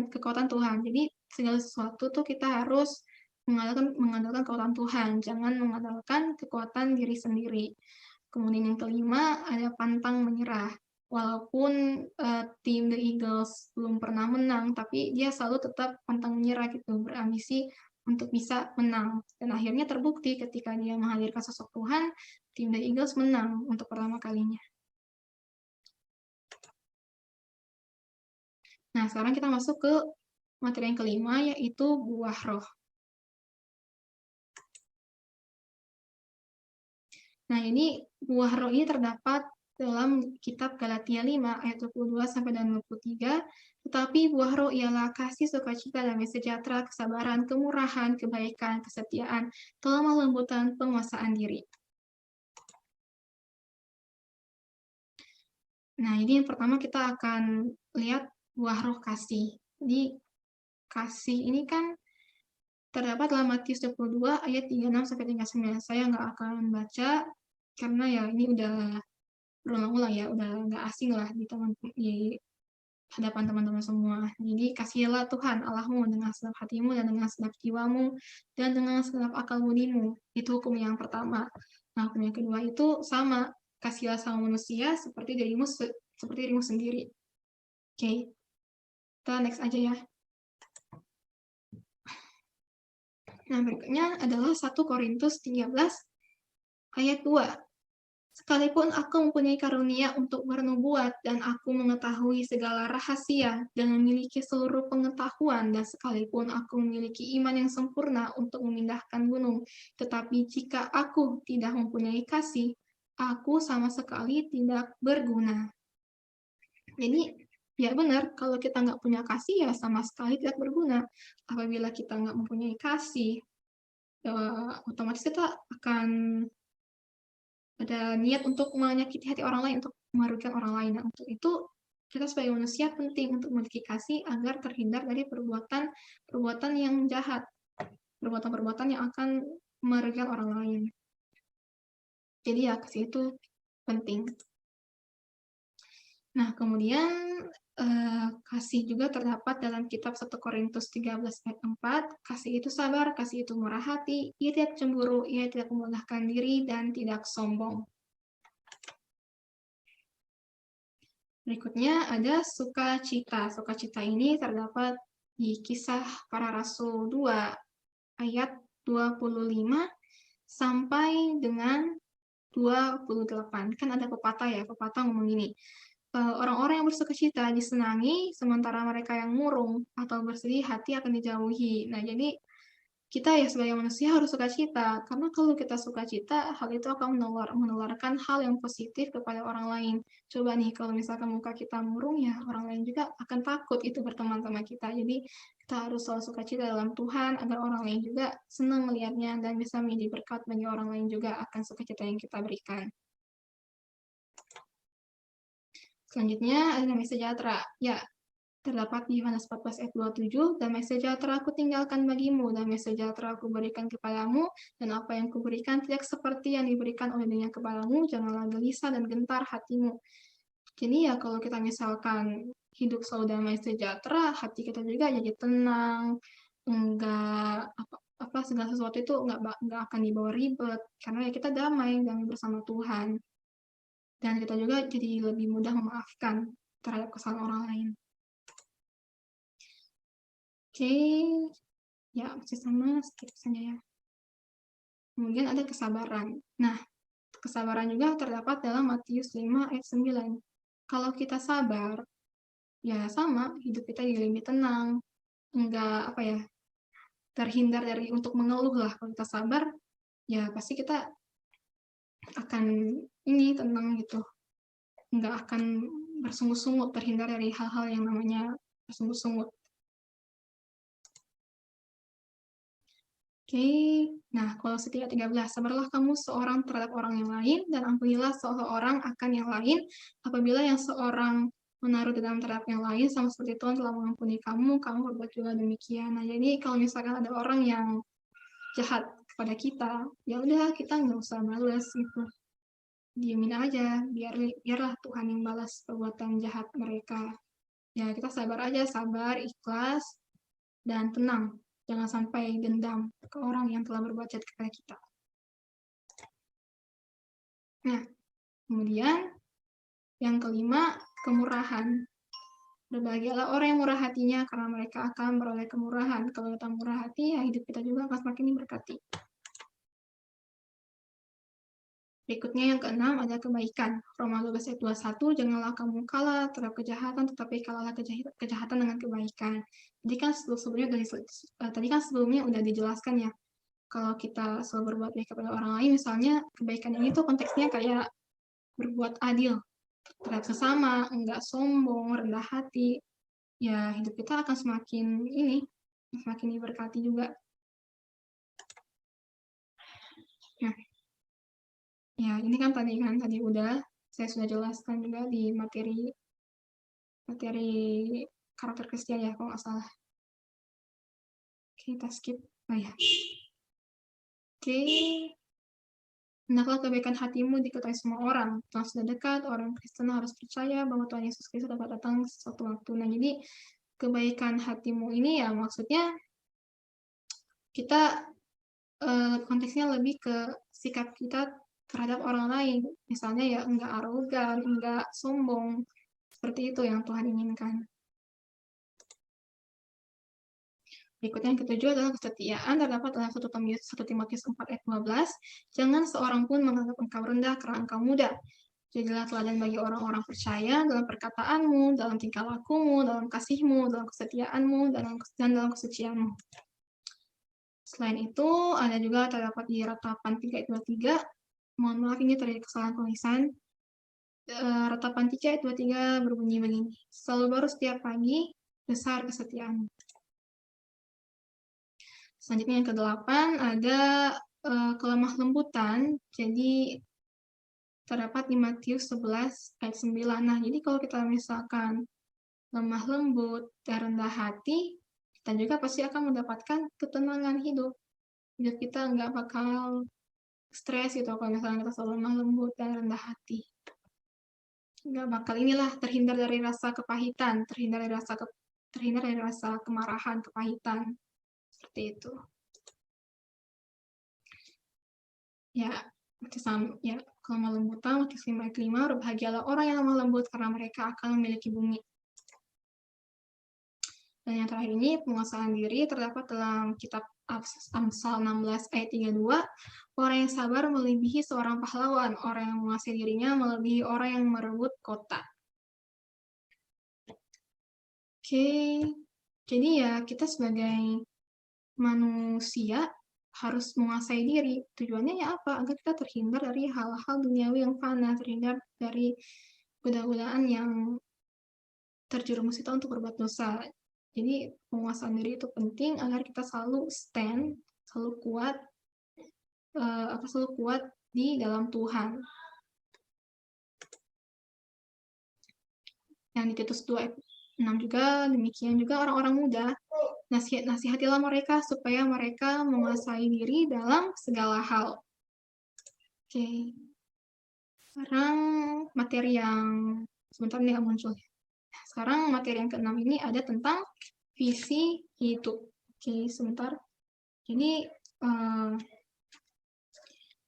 kekuatan Tuhan. Jadi segala sesuatu tuh kita harus mengandalkan kekuatan Tuhan, jangan mengandalkan kekuatan diri sendiri. Kemudian yang kelima ada pantang menyerah. Walaupun tim The Eagles belum pernah menang, tapi dia selalu tetap pantang menyerah gitu, berambisi untuk bisa menang. Dan akhirnya terbukti ketika dia menghadirkan sosok Tuhan, tim The Eagles menang untuk pertama kalinya. Nah, sekarang kita masuk ke materi yang kelima, yaitu buah roh. Nah, ini buah roh ini terdapat dalam kitab Galatia 5 ayat 22 sampai dan 23, tetapi buah roh ialah kasih, sukacita, damai sejahtera, kesabaran, kemurahan, kebaikan, kesetiaan, kelemah lembutan, penguasaan diri. Nah, ini yang pertama kita akan lihat buah roh kasih. Jadi kasih ini kan terdapat dalam Matius 22 ayat 36 sampai 39. Saya nggak akan baca karena ya ini udah berulang-ulang ya, udah nggak asing lah di hadapan teman-teman semua. Jadi kasihilah Tuhan Allahmu dengan segenap hatimu dan dengan segenap jiwamu dan dengan segenap akal budimu. Itu hukum yang pertama. Nah, hukum yang kedua itu sama, kasihilah sama manusia seperti dirimu sendiri. Oke, kita next aja ya. Nah, berikutnya adalah 1 Korintus 13 ayat 2. Sekalipun aku mempunyai karunia untuk bernubuat dan aku mengetahui segala rahasia dan memiliki seluruh pengetahuan, dan sekalipun aku memiliki iman yang sempurna untuk memindahkan gunung, tetapi jika aku tidak mempunyai kasih, aku sama sekali tidak berguna. Jadi ya benar, kalau kita nggak punya kasih ya sama sekali tidak berguna. Apabila kita nggak mempunyai kasih, otomatis kita akan ada niat untuk menyakiti hati orang lain, untuk merugikan orang lain. Nah, untuk itu kita sebagai manusia penting untuk memiliki kasih agar terhindar dari perbuatan yang jahat, perbuatan-perbuatan yang akan merugikan orang lain. Jadi ya kasih itu penting. Nah, kemudian kasih juga terdapat dalam kitab 1 Korintus 13 ayat 4. Kasih itu sabar, kasih itu murah hati, ia tidak cemburu, ia tidak memegahkan diri, dan tidak sombong. Berikutnya ada sukacita. Sukacita ini terdapat di Kisah Para Rasul 2 ayat 25 sampai dengan 28. Kan ada pepatah ya, pepatah ngomong gini. orang-orang yang bersukacita disenangi, sementara mereka yang murung atau bersedih hati akan dijauhi. Nah, jadi kita ya sebagai manusia harus sukacita, karena kalau kita sukacita, hal itu akan menularkan hal yang positif kepada orang lain. Coba nih, kalau misalkan muka kita murung, ya orang lain juga akan takut itu berteman sama kita. Jadi, kita harus selalu sukacita dalam Tuhan, agar orang lain juga senang melihatnya dan bisa menjadi berkat bagi orang lain juga akan sukacita yang kita berikan. Selanjutnya, ada damai sejahtera. Ya, terdapat di Yohanes 14 ayat 27, damai sejahtera aku tinggalkan bagimu, damai sejahtera aku berikan kepadamu, dan apa yang kuberikan tidak seperti yang diberikan oleh dunia kepadamu, janganlah gelisah dan gentar hatimu. Jadi ya kalau kita misalkan hidup selalu damai sejahtera, hati kita juga jadi tenang, enggak apa segala sesuatu itu enggak akan dibawa ribet, karena ya kita damai bersama Tuhan. Dan kita juga jadi lebih mudah memaafkan terhadap kesalahan orang lain. Oke, ya masih sama, skip saja ya. Kemudian ada kesabaran. Nah, kesabaran juga terdapat dalam Matius 5 ayat 9. Kalau kita sabar, ya sama, hidup kita jadi lebih tenang, enggak terhindar dari untuk mengeluh lah. Kalau kita sabar, ya pasti kita akan tenang gitu, enggak akan bersungut-sungut, terhindar dari hal-hal yang namanya bersungut-sungut. Oke, nah kalau setia 13, sabarlah kamu seorang terhadap orang yang lain, dan ampunilah seorang akan yang lain, apabila yang seorang menaruh dendam terhadap yang lain, sama seperti Tuhan telah mengampuni kamu, kamu berbuat juga demikian. Nah, jadi kalau misalkan ada orang yang jahat kepada kita, ya udah kita nggak usah balas gitu. Diemin aja, biarlah Tuhan yang balas perbuatan jahat mereka. Ya, kita sabar aja, sabar, ikhlas, dan tenang. Jangan sampai dendam ke orang yang telah berbuat jahat kepada kita. Nah, kemudian yang kelima, kemurahan. Berbahagialah orang yang murah hatinya, karena mereka akan beroleh kemurahan. Kalau kita murah hati, ya hidup kita juga akan semakin diberkati. Berikutnya yang keenam ada kebaikan. Roma 12 ayat 21, janganlah kamu kalah terhadap kejahatan, tetapi kalahlah kejahatan dengan kebaikan. Tadi kan sebelumnya udah dijelaskan ya, kalau kita selalu berbuat baik kepada orang lain, misalnya kebaikan ini tuh konteksnya kayak berbuat adil terhadap sesama, enggak sombong, rendah hati, ya hidup kita akan semakin diberkati juga. Nah, ya ini kan tadi udah saya sudah jelaskan juga di materi karakter Kristian ya kalau nggak salah. Oke, kita skip. Oh ya. Oke. Hendaklah kebaikan hatimu diketahui semua orang. Tuhan sudah dekat, orang Kristen harus percaya bahwa Tuhan Yesus Kristus dapat datang suatu waktu. Nah, jadi kebaikan hatimu ini ya maksudnya kita konteksnya lebih ke sikap kita terhadap orang lain. Misalnya ya enggak arogan, enggak sombong. Seperti itu yang Tuhan inginkan. Berikutnya yang ketujuh adalah kesetiaan, terdapat dalam 1 Timotius 4 ayat 12. Jangan seorang pun menganggap engkau rendah karena engkau muda. Jadilah teladan bagi orang-orang percaya dalam perkataanmu, dalam tingkah lakumu, dalam kasihmu, dalam kesetiaanmu, dan dalam kesucianmu. Selain itu, ada juga terdapat di Ratapan 3 ayat 23. Mohon maaf, ini terjadi kesalahan tulisan. Ratapan 3 ayat 23 berbunyi begini. Selalu baru setiap pagi, besar kesetiaanmu. Selanjutnya yang ke-8 ada kelemah lembutan. Jadi terdapat di Matius 11 ayat 9. Nah, jadi kalau kita misalkan lemah lembut dan rendah hati, kita juga pasti akan mendapatkan ketenangan hidup. Hidup kita nggak bakal stres gitu kalau misalnya kita selalu lemah lembut dan rendah hati. Nggak bakal terhindar dari rasa kepahitan, terhindar dari rasa kemarahan, kepahitan. Seperti itu. Ya, kalau lembutan, Matius 5 ayat 5, berbahagialah orang yang lemah lembut karena mereka akan memiliki bumi. Dan yang terakhir ini, penguasaan diri terdapat dalam kitab Amsal 16 ayat 32, orang yang sabar melebihi seorang pahlawan, orang yang menguasai dirinya melebihi orang yang merebut kota. Oke, jadi ya kita sebagai manusia harus menguasai diri. Tujuannya ya apa? Agar kita terhindar dari hal-hal duniawi yang fana, terhindar dari godaan-godaan yang terjerumus kita untuk berbuat dosa. Jadi penguasaan diri itu penting agar kita selalu stand, selalu kuat, selalu kuat di dalam Tuhan. Yang di Titus 2:6 juga, demikian juga orang-orang muda, nasihatilah mereka supaya mereka menguasai diri dalam segala hal. Oke, sekarang materi yang sebentar nih muncul. Sekarang materi yang ke-6 ini ada tentang visi hidup. Oke, sebentar. Jadi,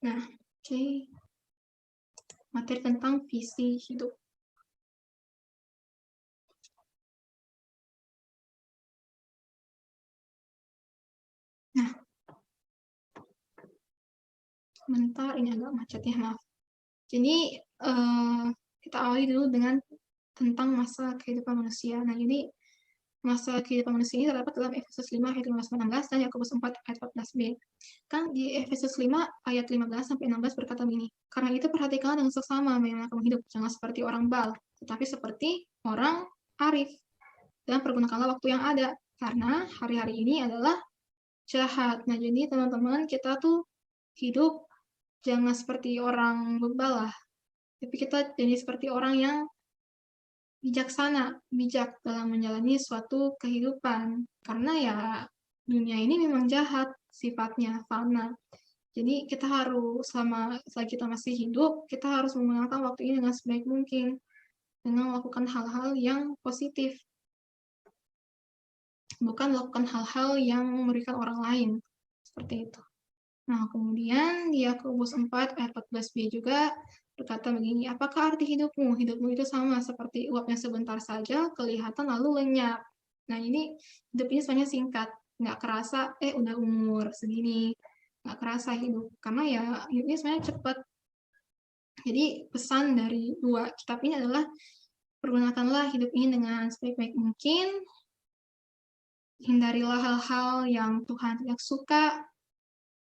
nah, oke, materi tentang visi hidup. Nah, sebentar, ini agak macet ya, maaf. Jadi, kita awali dulu dengan tentang masa kehidupan manusia. Nah, ini masa kehidupan manusia ini terdapat dalam Efesus 5 ayat 15-16 dan Yakobus 4 ayat 14b. Kan di Efesus 5 ayat 15-16 berkata begini, karena itu perhatikanlah dengan seksama bagaimana kamu hidup, jangan seperti orang bal, tetapi seperti orang arif, dan pergunakanlah waktu yang ada, karena hari-hari ini adalah jahat. Nah, jadi teman-teman, kita tuh hidup jangan seperti orang bebal lah, tapi kita jadi seperti orang yang bijaksana, bijak dalam menjalani suatu kehidupan. Karena ya dunia ini memang jahat sifatnya, fana. Jadi kita harus selagi kita masih hidup, kita harus menggunakan waktu ini dengan sebaik mungkin dengan melakukan hal-hal yang positif. Bukan melakukan hal-hal yang merugikan orang lain. Seperti itu. Nah, kemudian di Yakobus 4 ayat 14b juga berkata begini, apakah arti hidupmu? Hidupmu itu sama seperti uap yang sebentar saja kelihatan lalu lenyap. Nah, ini hidup ini sebenarnya singkat, nggak kerasa, udah umur segini, nggak kerasa hidup. Karena ya hidup ini sebenarnya cepat. Jadi pesan dari dua kitab ini adalah pergunakanlah hidup ini dengan sebaik-baik mungkin, hindarilah hal-hal yang Tuhan tidak suka,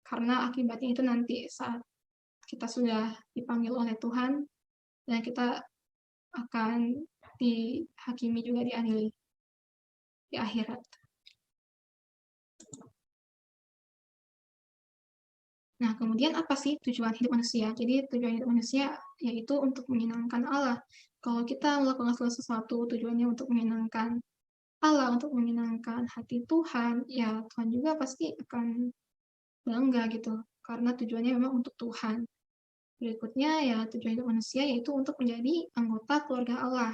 karena akibatnya itu nanti saat kita sudah dipanggil oleh Tuhan dan kita akan dihakimi juga diadili di akhirat. Nah, kemudian apa sih tujuan hidup manusia? Jadi tujuan hidup manusia yaitu untuk menyenangkan Allah. Kalau kita melakukan sesuatu tujuannya untuk menyenangkan Allah, untuk menyenangkan hati Tuhan, ya Tuhan juga pasti akan bangga gitu, karena tujuannya memang untuk Tuhan. Berikutnya ya tujuan hidup manusia yaitu untuk menjadi anggota keluarga Allah.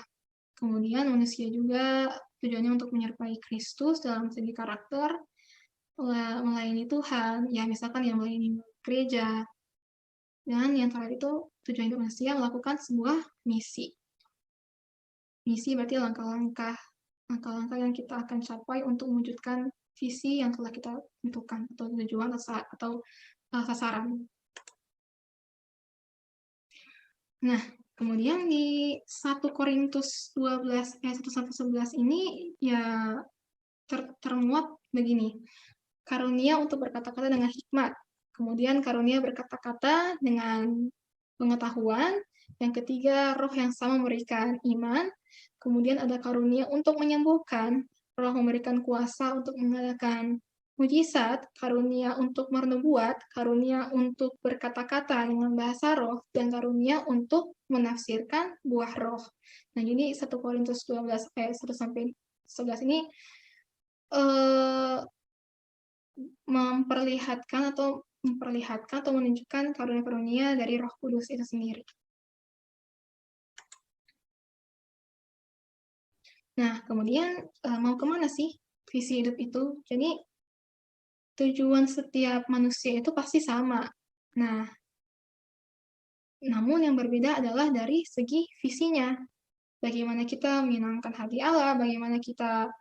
Kemudian manusia juga tujuannya untuk menyerupai Kristus dalam segi karakter, melayani Tuhan, ya misalkan yang melayani gereja. Dan yang terakhir itu tujuan hidup manusia melakukan sebuah misi. Misi berarti langkah-langkah yang kita akan capai untuk mewujudkan visi yang telah kita tentukan, atau tujuan atau sasaran. Nah, kemudian di 1 Korintus 12 ayat 1-11 ini ya termuat begini. Karunia untuk berkata-kata dengan hikmat. Kemudian karunia berkata-kata dengan pengetahuan. Yang ketiga, roh yang sama memberikan iman. Kemudian ada karunia untuk menyembuhkan. Roh memberikan kuasa untuk mengadakan mujizat, karunia untuk menubuat, karunia untuk berkata-kata dengan bahasa roh, dan karunia untuk menafsirkan buah roh. Nah, jadi 1 Korintus 12 ayat 1-11 ini memperlihatkan atau menunjukkan karunia-karunia dari Roh Kudus itu sendiri. Nah, kemudian mau kemana sih visi hidup itu? Jadi tujuan setiap manusia itu pasti sama. Nah, namun yang berbeda adalah dari segi visinya. Bagaimana kita menyenangkan hati Allah, bagaimana kita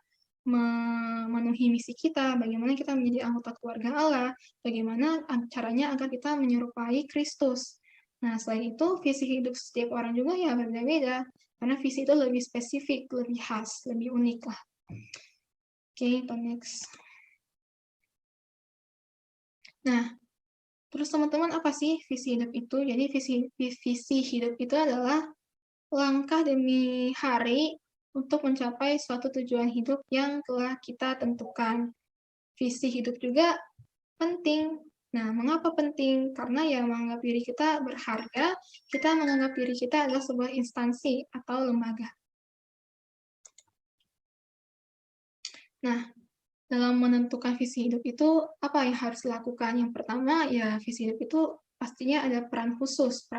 memenuhi misi kita, bagaimana kita menjadi anggota keluarga Allah, bagaimana caranya agar kita menyerupai Kristus. Nah, selain itu, visi hidup setiap orang juga ya berbeda-beda, karena visi itu lebih spesifik, lebih khas, lebih unik lah. Oke, next. Nah, terus teman-teman apa sih visi hidup itu? Jadi visi hidup itu adalah langkah demi hari untuk mencapai suatu tujuan hidup yang telah kita tentukan. Visi hidup juga penting. Nah, mengapa penting? Karena ya menganggap diri kita berharga, kita menganggap diri kita adalah sebuah instansi atau lembaga. Nah, dalam menentukan visi hidup itu, apa yang harus dilakukan? Yang pertama, ya visi hidup itu pastinya ada peran khusus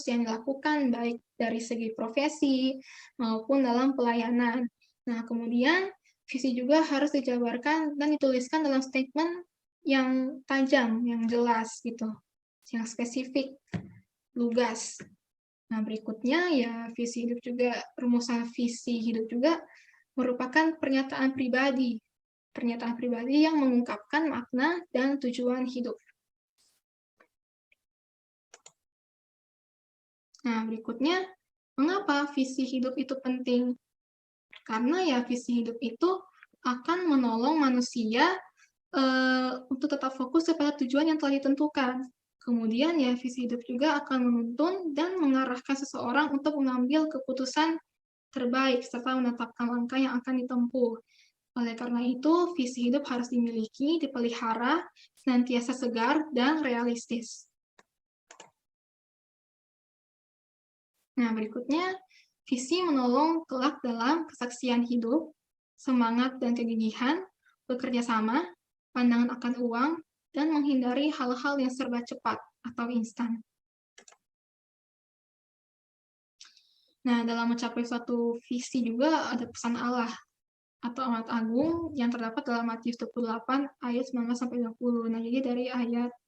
yang dilakukan baik dari segi profesi maupun dalam pelayanan. Nah, kemudian visi juga harus dijabarkan dan dituliskan dalam statement yang tajam, yang jelas gitu, yang spesifik, lugas. Nah, berikutnya ya visi hidup juga, rumusan visi hidup juga merupakan pernyataan pribadi yang mengungkapkan makna dan tujuan hidup. Nah, berikutnya, mengapa visi hidup itu penting? Karena ya visi hidup itu akan menolong manusia untuk tetap fokus kepada tujuan yang telah ditentukan. Kemudian ya visi hidup juga akan menuntun dan mengarahkan seseorang untuk mengambil keputusan terbaik serta menetapkan langkah yang akan ditempuh. Oleh karena itu, visi hidup harus dimiliki, dipelihara, senantiasa segar, dan realistis. Nah, berikutnya, visi menolong kelak dalam kesaksian hidup, semangat dan kegigihan, bekerja sama, pandangan akan uang, dan menghindari hal-hal yang serba cepat atau instan. Nah, dalam mencapai suatu visi juga ada pesan Allah atau amanat agung yang terdapat dalam Matius 28 ayat 19-20. Nah, jadi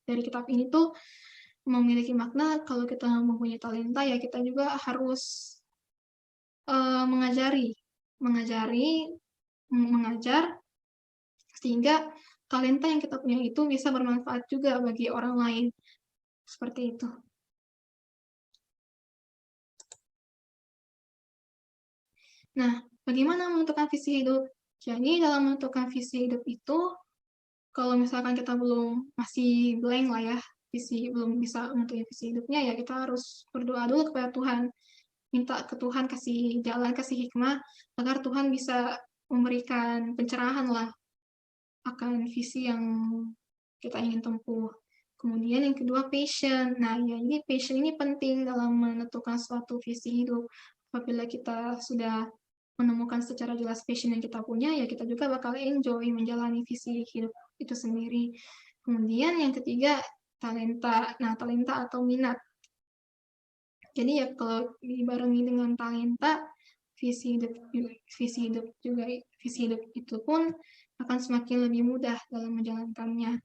dari kitab ini tuh memiliki makna kalau kita mempunyai talenta ya kita juga harus mengajar sehingga talenta yang kita punya itu bisa bermanfaat juga bagi orang lain. Seperti itu. Nah, bagaimana menentukan visi hidup? Jadi dalam menentukan visi hidup itu, kalau misalkan kita masih blank lah ya, belum bisa menentukan visi hidupnya, ya kita harus berdoa dulu kepada Tuhan. Minta ke Tuhan kasih jalan, kasih hikmah, agar Tuhan bisa memberikan pencerahan lah akan visi yang kita ingin tempuh. Kemudian yang kedua, passion. Nah, ya ini passion ini penting dalam menentukan suatu visi hidup. Apabila kita sudah menemukan secara jelas passion yang kita punya, ya kita juga bakal enjoy menjalani visi hidup itu sendiri. Kemudian yang ketiga, talenta. Nah, talenta atau minat. Jadi ya kalau dibarengi dengan talenta, visi hidup itu pun akan semakin lebih mudah dalam menjalankannya.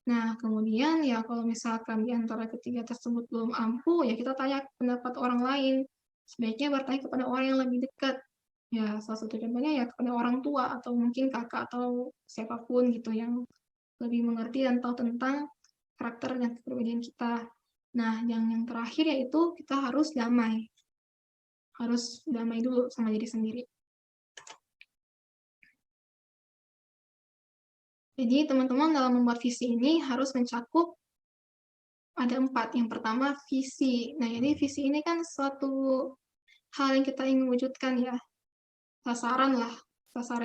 Nah, kemudian ya kalau misalkan di antara ketiga tersebut belum ampuh, ya kita tanya pendapat orang lain. Sebaiknya bertanya kepada orang yang lebih dekat. Ya, salah satu contohnya ya kepada orang tua atau mungkin kakak atau siapapun gitu yang lebih mengerti dan tahu tentang karakter dan kepribadian kita. Nah, yang terakhir yaitu kita harus damai. Harus damai dulu sama diri sendiri. Jadi, teman-teman dalam membuat visi ini harus mencakup ada 4. Yang pertama, visi. Nah, jadi visi ini kan suatu hal yang kita ingin wujudkan ya. Sasaran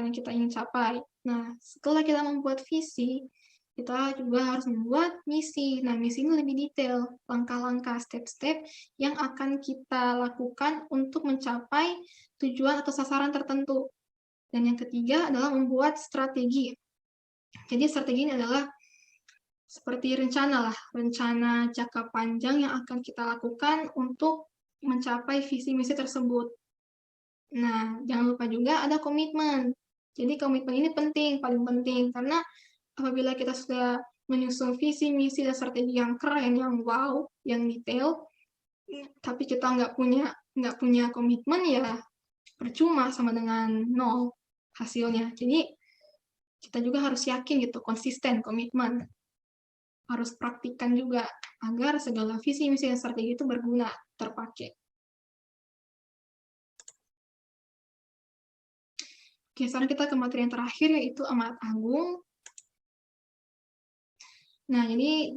yang kita ingin capai. Nah, setelah kita membuat visi, kita juga harus membuat misi. Nah, misi ini lebih detail, langkah-langkah, step-step yang akan kita lakukan untuk mencapai tujuan atau sasaran tertentu. Dan yang ketiga adalah membuat strategi. Jadi strategi ini adalah seperti rencana jangka panjang yang akan kita lakukan untuk mencapai visi misi tersebut. Nah, jangan lupa juga ada komitmen. Jadi komitmen ini paling penting, karena apabila kita sudah menyusun visi, misi, dan strategi yang keren, yang wow, yang detail, tapi kita nggak punya komitmen, ya percuma sama dengan nol hasilnya. Jadi kita juga harus yakin gitu, konsisten, komitmen. Harus praktikkan juga, agar segala visi, misi, dan strategi itu berguna, terpakai. Oke, sekarang kita ke materi yang terakhir, yaitu amanat agung. Nah, jadi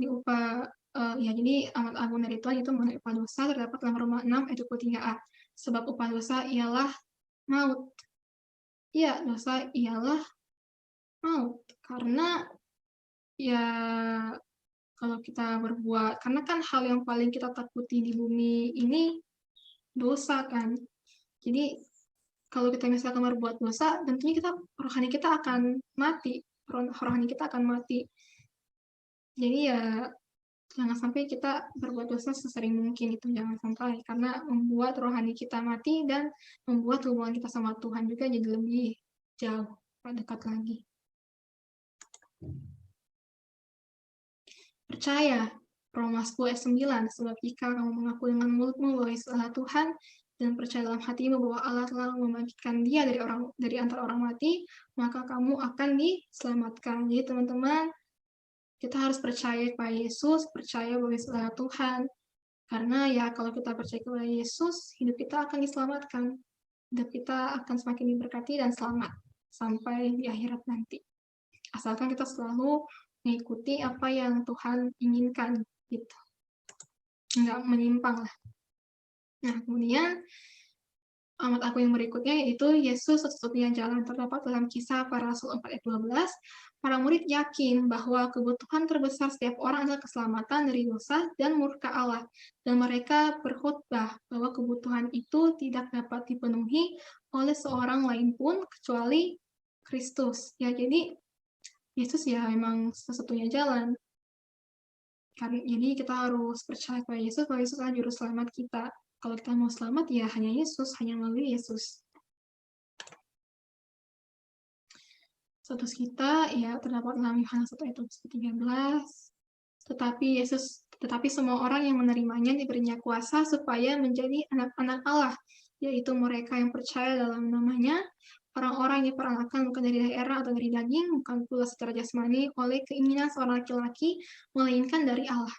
jadi amanat agung dari Tuhan itu mengenai upah dosa terdapat dalam Roma 6 ayat 23a. Sebab upah dosa ialah maut. Iya, dosa ialah maut. Karena ya kalau kita berbuat, karena kan hal yang paling kita takuti di bumi ini dosa kan. Jadi kalau kita misalkan berbuat dosa, tentunya rohani kita akan mati. Rohani kita akan mati. Jadi ya jangan sampai kita berbuat dosa sesering mungkin, itu jangan sampai, karena membuat rohani kita mati dan membuat hubungan kita sama Tuhan juga jadi lebih jauh, dekat lagi. Percaya, Roma 10 ayat 9, sebab jika kamu mengaku dengan mulutmu bahwa Yesus adalah Tuhan, dan percaya dalam hatimu bahwa Allah telah membangkitkan dia dari antara orang mati, maka kamu akan diselamatkan. Jadi teman-teman, kita harus percaya kepada Yesus, percaya bahwa Yesus adalah Tuhan. Karena ya kalau kita percaya kepada Yesus, hidup kita akan diselamatkan. Hidup kita akan semakin diberkati dan selamat sampai di akhirat nanti. Asalkan kita selalu mengikuti apa yang Tuhan inginkan, gitu. Nggak menyimpang lah. Nah, kemudian amanat aku yang berikutnya yaitu Yesus satu-satunya jalan, terdapat dalam Kisah Para Rasul 4 ayat 12. Para murid yakin bahwa kebutuhan terbesar setiap orang adalah keselamatan dari dosa dan murka Allah, dan mereka berkhotbah bahwa kebutuhan itu tidak dapat dipenuhi oleh seorang lain pun kecuali Kristus. Ya, jadi Yesus ya memang satu-satunya jalan. Jadi kita harus percaya kepada Yesus, bahwa Yesus adalah juru selamat kita. Kalau kita mau selamat, ya hanya Yesus, hanya melalui Yesus. Status kita ya terdapat dalam Yohanes 1 ayat 13. Tetapi semua orang yang menerimanya diberinya kuasa supaya menjadi anak-anak Allah, yaitu mereka yang percaya dalam namanya, orang-orang yang diperanakan bukan dari daerah atau dari daging, bukan pula secara jasmani oleh keinginan seorang laki-laki, melainkan dari Allah.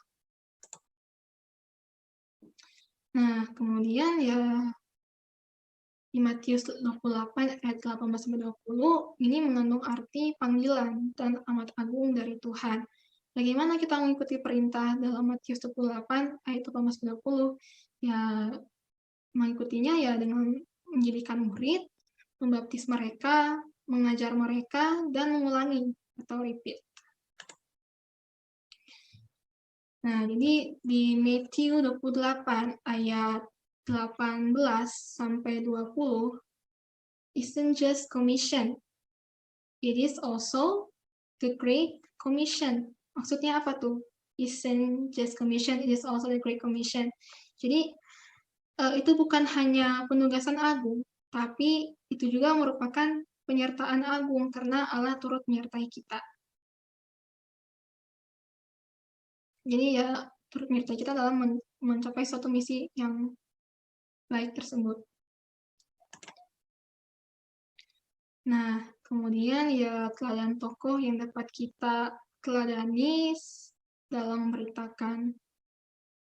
Nah, kemudian ya di Matius 28 ayat 18-20 ini mengandung arti panggilan dan amat agung dari Tuhan. Bagaimana kita mengikuti perintah dalam Matius 28 ayat 18-20? Ya, mengikutinya ya dengan menjadikan murid, membaptis mereka, mengajar mereka, dan mengulangi atau repeat. Nah, jadi di Matius 28 ayat 18-20 isn't just commission, it is also the Great Commission. Maksudnya apa tuh? Isn't just commission, it is also the Great Commission. Jadi itu bukan hanya penugasan agung, tapi itu juga merupakan penyertaan agung karena Allah turut menyertai kita. Jadi ya turut menyertai kita dalam mencapai suatu misi yang baik tersebut. Nah, kemudian ya teladan tokoh yang dapat kita teladani dalam memberitakan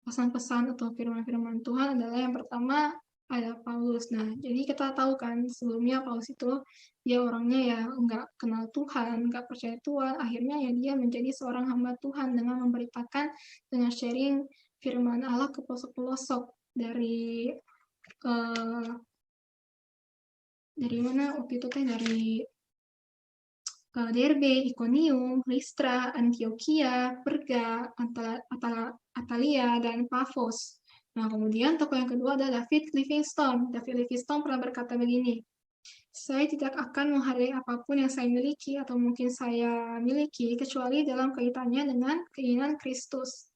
pesan-pesan atau firman-firman Tuhan adalah yang pertama ada Paulus. Nah, jadi kita tahu kan sebelumnya Paulus itu dia orangnya ya nggak kenal Tuhan, nggak percaya Tuhan. Akhirnya ya dia menjadi seorang hamba Tuhan dengan memberitakan, dengan sharing firman Allah ke pelosok-pelosok dari mana waktu itu teh dari Derbe, Iconium, Listra, Antioquia, Perga, Atalia, dan Paphos. Nah, kemudian tokoh yang kedua adalah David Livingstone. David Livingstone pernah berkata begini, saya tidak akan menghargai apapun yang saya miliki atau mungkin saya miliki kecuali dalam kaitannya dengan keinginan Kristus.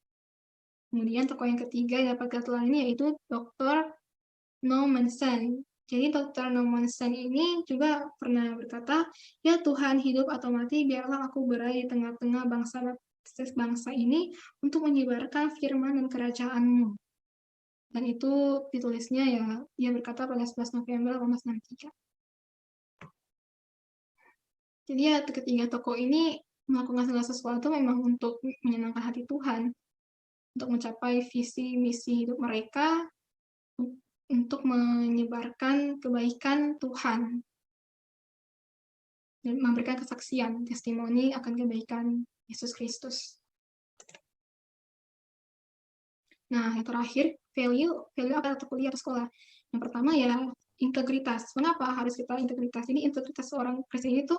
Kemudian tokoh yang ketiga yang dapat kita ini yaitu Dr. Normanson. Jadi Dr. Normanson ini juga pernah berkata, ya Tuhan, hidup atau mati, biarlah aku berada di tengah-tengah bangsa ini untuk menyebarkan firman dan kerajaan-Mu. Dan itu ditulisnya ya, dia berkata pada 11 November 1863. Jadi ya ketiga tokoh ini melakukan segala sesuatu memang untuk menyenangkan hati Tuhan, untuk mencapai visi misi hidup mereka, untuk menyebarkan kebaikan Tuhan. dan memberikan kesaksian, testimoni akan kebaikan Yesus Kristus. Nah, yang terakhir, value atau kuliah atau sekolah. Yang pertama ya integritas. Mengapa harus kita integritas? Jadi integritas seorang Kristen itu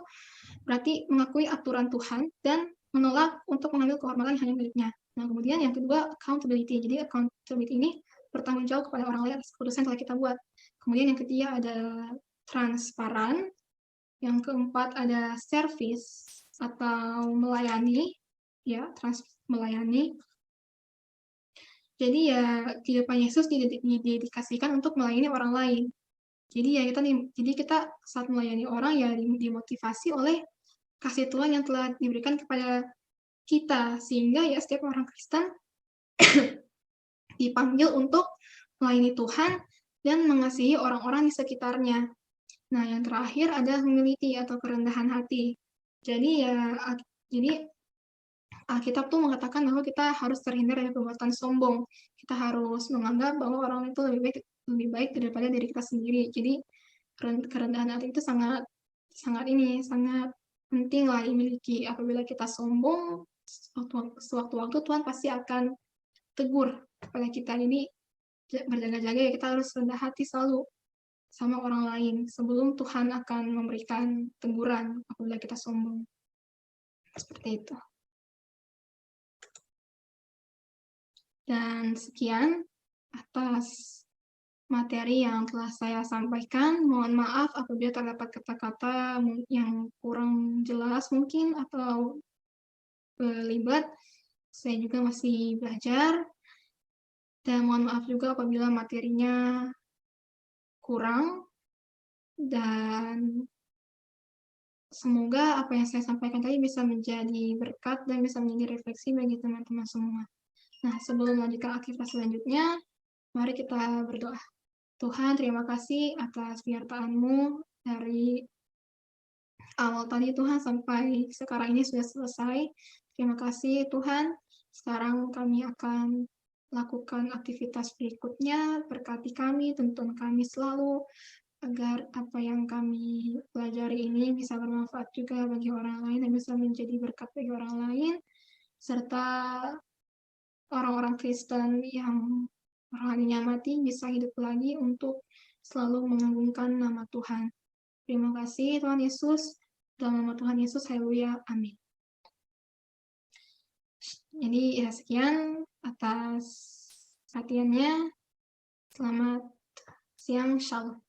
berarti mengakui aturan Tuhan dan menolak untuk mengambil kehormatan yang hanya miliknya. Nah, kemudian yang kedua accountability. Jadi accountability ini bertanggung jawab kepada orang lain atas keputusan yang telah kita buat. Kemudian yang ketiga ada transparan. Yang keempat ada service atau melayani, ya, melayani. Jadi ya kehidupan Yesus didedikasikan untuk melayani orang lain. Jadi kita saat melayani orang ya dimotivasi oleh kasih Tuhan yang telah diberikan kepada kita, sehingga ya setiap orang Kristen dipanggil untuk melayani Tuhan dan mengasihi orang-orang di sekitarnya. Nah, yang terakhir ada humility atau kerendahan hati. Jadi Alkitab tuh mengatakan bahwa kita harus terhindar dari perbuatan sombong. Kita harus menganggap bahwa orang itu lebih baik daripada diri kita sendiri. Jadi kerendahan hati itu sangat penting lah dimiliki. Apabila kita sombong, sewaktu-waktu Tuhan pasti akan tegur kepada kita. Jadi berjaga-jaga ya, kita harus rendah hati selalu sama orang lain sebelum Tuhan akan memberikan teguran apabila kita sombong. Seperti itu. Dan sekian atas materi yang telah saya sampaikan. Mohon maaf apabila terdapat kata-kata yang kurang jelas mungkin atau belibet. Saya juga masih belajar. Dan mohon maaf juga apabila materinya kurang. Dan semoga apa yang saya sampaikan tadi bisa menjadi berkat dan bisa menjadi refleksi bagi teman-teman semua. Nah, sebelum melanjutkan aktivitas selanjutnya, mari kita berdoa. Tuhan, terima kasih atas penyertaan-Mu dari awal tadi Tuhan sampai sekarang ini sudah selesai. Terima kasih Tuhan. Sekarang kami akan lakukan aktivitas berikutnya. Berkati kami, tuntun kami selalu, agar apa yang kami pelajari ini bisa bermanfaat juga bagi orang lain dan bisa menjadi berkat bagi orang lain, serta orang-orang Kristen yang rohaninya mati bisa hidup lagi untuk selalu mengagungkan nama Tuhan. Terima kasih Tuhan Yesus. Dalam nama Tuhan Yesus, haleluya, amin. Jadi ya sekian atas perhatiannya. Selamat siang, shalom.